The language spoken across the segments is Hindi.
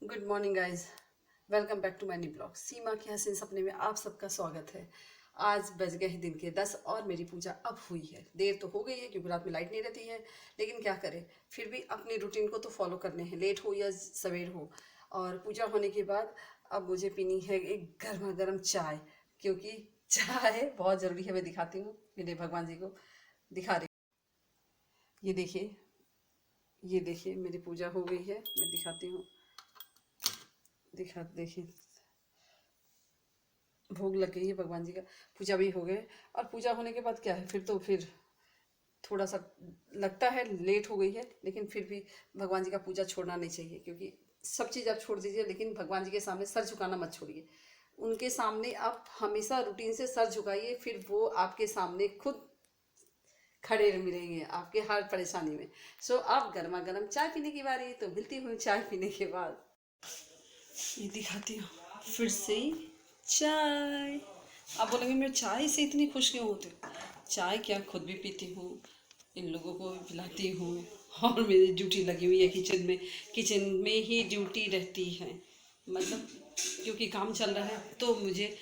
Good morning guys. Welcome back to my new blog. Seema के हसीन सपने में आप सबका स्वागत है। आज बज गए हैं दिन के 10 और मेरी पूजा अब हुई है। देर तो हो गई है क्योंकि रात में लाइट नहीं रहती है, लेकिन क्या करें, फिर भी अपनी रूटीन को तो फॉलो करने हैं, लेट हो या सवेर हो। और पूजा होने के बाद अब मुझे पीनी है एक गर्मा गर्म चाय, क्योंकि चाय बहुत ज़रूरी है। मैं दिखाती हूँ, मेरे भगवान जी को दिखा रही हूँ। ये देखिए मेरी पूजा हो गई है। मैं दिखाती हूँ, देखिए भोग लग गई है भगवान जी का। पूजा भी हो गए, और पूजा होने के बाद क्या है, फिर थोड़ा सा लगता है लेट हो गई है, लेकिन फिर भी भगवान जी का पूजा छोड़ना नहीं चाहिए, क्योंकि सब चीज़ आप छोड़ दीजिए, लेकिन भगवान जी के सामने सर झुकाना मत छोड़िए। उनके सामने आप हमेशा रूटीन से सर झुकाइए, फिर वो आपके सामने खुद खड़े मिलेंगे आपके हर परेशानी में। सो आप गर्मा गर्म चाय पीने की बारी, तो मिलती हूँ चाय पीने के बाद। ये दिखाती हूँ फिर से ही चाय। आप बोलेंगे मैं चाय से इतनी खुश क्यों होती हूँ? चाय क्या, खुद भी पीती हूँ, इन लोगों को भी पिलाती हूँ, और मेरी ड्यूटी लगी हुई है किचन में। किचन में ही ड्यूटी रहती है, मतलब क्योंकि काम चल रहा है तो मुझे,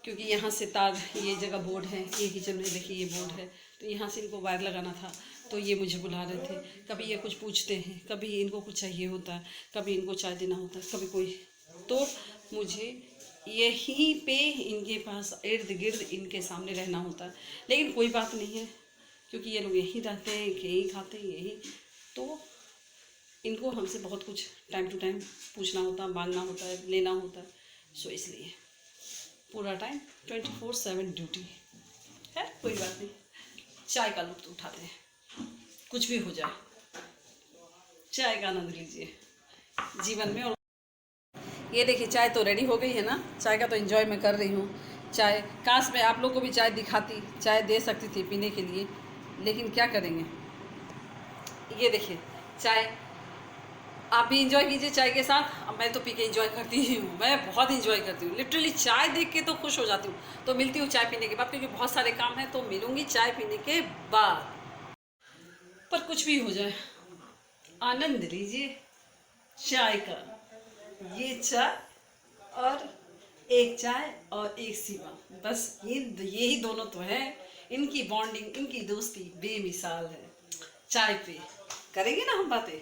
क्योंकि यहाँ से तार, ये जगह बोर्ड है, ये किचन में देखिए ये बोर्ड है, तो यहाँ से इनको वायर लगाना था, तो ये मुझे बुला रहे थे। कभी ये कुछ पूछते हैं, कभी इनको कुछ चाहिए होता है, कभी इनको चाय देना होता है, कभी कोई, तो मुझे यहीं पे इनके पास इर्द गिर्द इनके सामने रहना होता है। लेकिन कोई बात नहीं है, क्योंकि ये लोग यहीं रहते हैं, यहीं खाते हैं, यहीं, तो इनको हमसे बहुत कुछ टाइम टू टाइम पूछना होता है, मांगना होता है, लेना होता है। सो इसलिए पूरा टाइम 24/7 ड्यूटी है। कोई बात नहीं, चाय का लुत्फ उठाते हैं, कुछ भी हो जाए, चाय का आनंद लीजिए जीवन में। और ये देखिए चाय तो रेडी हो गई है ना, चाय का तो एंजॉय मैं कर रही हूँ। चाय, काश मैं आप लोग को भी चाय दिखाती, चाय दे सकती थी पीने के लिए, लेकिन क्या करेंगे। ये देखिए चाय, आप भी इंजॉय कीजिए चाय के साथ। अब मैं तो पी के इंजॉय करती ही हूँ, मैं बहुत इंजॉय करती हूँ, लिटरली चाय देख के तो खुश हो जाती हूँ। तो मिलती हूँ चाय पीने के बाद, क्योंकि बहुत सारे काम हैं, तो मिलूंगी चाय पीने के बाद। पर कुछ भी हो जाए, आनंद लीजिए चाय का। ये चाय और एक चाय और एक सीमा, बस यही दोनों तो हैं। इनकी बॉन्डिंग, इनकी दोस्ती बेमिसाल है। चाय पे करेंगे ना हम बातें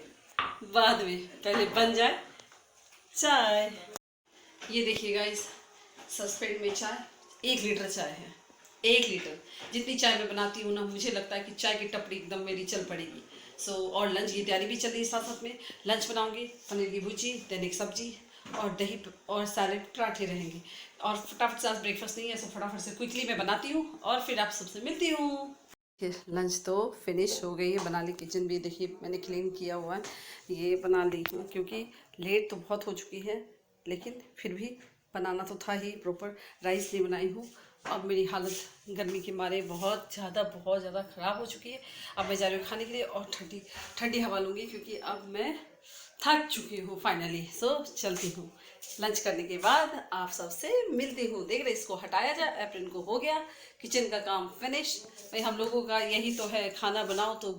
बाद में, पहले बन जाए चाय। ये देखिए गाइस, सस्पेंड में चाय, 1 लीटर चाय है। 1 लीटर जितनी चाय मैं बनाती हूँ ना, मुझे लगता है कि चाय की टपड़ी एकदम मेरी चल पड़ेगी। सो और लंच की तैयारी भी चल रही है साथ साथ में। लंच बनाऊंगी, पनीर की भुर्जी, देन एक सब्जी और दही और सैलेड, पराठे रहेंगे। और फटाफट से, आज ब्रेकफास्ट नहीं है, सो फटाफट से क्विकली मैं बनाती हूँ और फिर आप सबसे मिलती हूँ। लंच तो फिनिश हो गई है, बना ली। किचन भी देखिए मैंने क्लीन किया हुआ है, ये बना ली हूँ, क्योंकि लेट तो बहुत हो चुकी है, लेकिन फिर भी बनाना तो था ही। प्रॉपर राइस नहीं बनाई हूँ। अब मेरी हालत गर्मी के मारे बहुत ज़्यादा ख़राब हो चुकी है। अब मैं जा रही हूँ खाने के लिए, और ठंडी ठंडी हवा लूँगी, क्योंकि अब मैं थक चुकी हूँ फाइनली। सो चलती हूँ, लंच करने के बाद आप सबसे मिलती हूँ। देख रहे, इसको हटाया जाए, एप्रन को हो गया, किचन का काम फिनिश। भाई हम लोगों का यही तो है, खाना बनाओ तो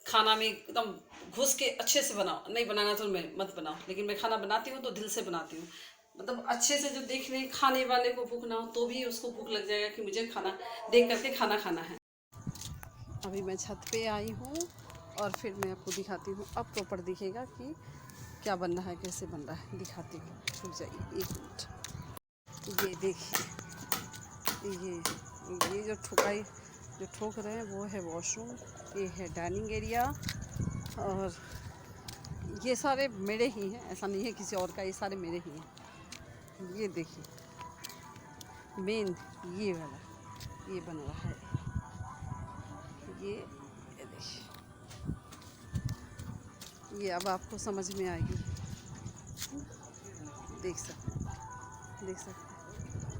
खाना में एकदम घुस के अच्छे से बनाओ, नहीं बनाना तो मैं मत बनाओ। लेकिन मैं खाना बनाती हूँ तो दिल से बनाती हूँ, मतलब अच्छे से। जो देखने खाने वाले को भूख ना हो तो भी उसको भूख लग जाएगा कि मुझे खाना देख करके खाना खाना है। अभी मैं छत पे आई हूँ, और फिर मैं आपको दिखाती हूँ। अब प्रॉपर दिखेगा कि क्या बन रहा है, कैसे बन रहा है, दिखाती हूँ। रुक जाइए 1 मिनट। ये देखिए, ये जो ठोक रहे हैं वो है वॉशरूम, ये है डाइनिंग एरिया, और ये सारे मेरे ही हैं, ऐसा नहीं है किसी और का, ये सारे मेरे ही हैं। ये देखिए मेन ये वाला ये बन रहा है, ये देखिए, ये अब आपको समझ में आएगी, देख सकते हैं।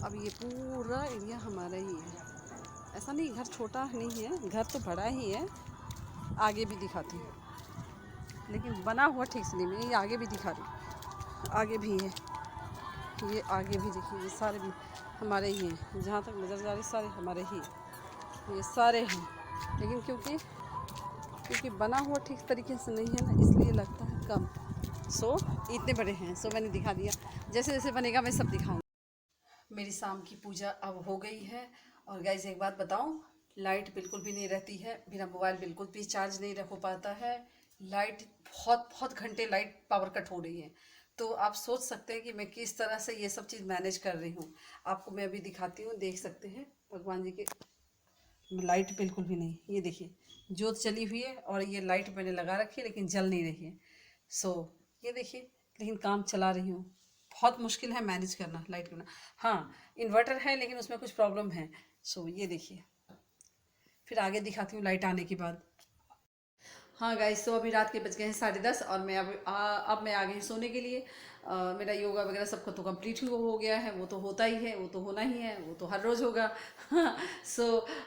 अब ये पूरा एरिया हमारा ही है, ऐसा नहीं घर छोटा नहीं है, घर तो बड़ा ही है। आगे भी दिखाती हूँ, लेकिन बना हुआ ठीक से नहीं, मैं ये आगे भी दिखा रही हूँ। आगे भी है, ये आगे भी देखिए, ये सारे हमारे ही हैं, जहाँ तक नज़र जा रही सारे हमारे ही, ये सारे हैं। लेकिन क्योंकि बना हुआ ठीक तरीके से नहीं है ना, इसलिए लगता है कम। सो इतने बड़े हैं, सो मैंने दिखा दिया। जैसे जैसे बनेगा मैं सब दिखाऊंगी। मेरी शाम की पूजा अब हो गई है। और गाइस एक बात बताऊं, लाइट बिल्कुल भी नहीं रहती है, मेरा मोबाइल बिल्कुल भी चार्ज नहीं रख हो पाता है। लाइट बहुत बहुत घंटे लाइट पावर कट हो रही है। तो आप सोच सकते हैं कि मैं किस तरह से ये सब चीज़ मैनेज कर रही हूँ। आपको मैं अभी दिखाती हूँ, देख सकते हैं भगवान जी के। लाइट बिल्कुल भी नहीं, ये देखिए जोत चली हुई है और ये लाइट मैंने लगा रखी है लेकिन जल नहीं रही है। सो ये देखिए, लेकिन काम चला रही हूँ। बहुत मुश्किल है मैनेज करना, लाइट करना। हाँ, इन्वर्टर है लेकिन उसमें कुछ प्रॉब्लम है। सो ये देखिए, फिर आगे दिखाती हूँ लाइट आने के बाद। हाँ गाइस, तो अभी रात के बज गए हैं 10:30 और मैं अब मैं आ गई सोने के लिए। मेरा योगा वगैरह सबका तो कंप्लीट ही हो गया है, वो तो होता ही है, वो तो होना ही है, वो तो हर रोज़ होगा। सो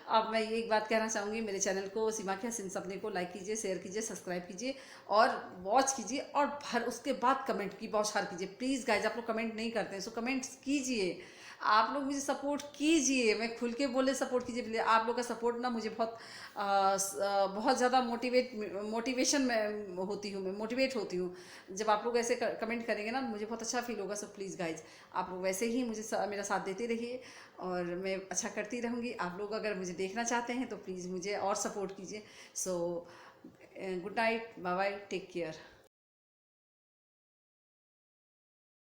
अब मैं ये एक बात कहना चाहूँगी, मेरे चैनल को सीमा के हसीन सपने को लाइक कीजिए, शेयर कीजिए, सब्सक्राइब कीजिए और वॉच कीजिए, और भर उसके बाद कमेंट की बौछार कीजिए। प्लीज़ गाइज, आप लोग कमेंट नहीं करते हैं, सो कमेंट्स कीजिए। आप लोग मुझे सपोर्ट कीजिए, मैं खुल के बोले सपोर्ट कीजिए प्लीज़। आप लोग का सपोर्ट ना मुझे बहुत ज़्यादा मोटिवेशन में होती हूँ, मैं मोटिवेट होती हूँ जब आप लोग ऐसे कमेंट करेंगे ना, मुझे बहुत अच्छा फील होगा। सो प्लीज़ गाइज, आप लोग वैसे ही मुझे मेरा साथ देते रहिए और मैं अच्छा करती रहूँगी। आप लोग अगर मुझे देखना चाहते हैं तो प्लीज़ मुझे और सपोर्ट कीजिए। So good night, bye bye, take care.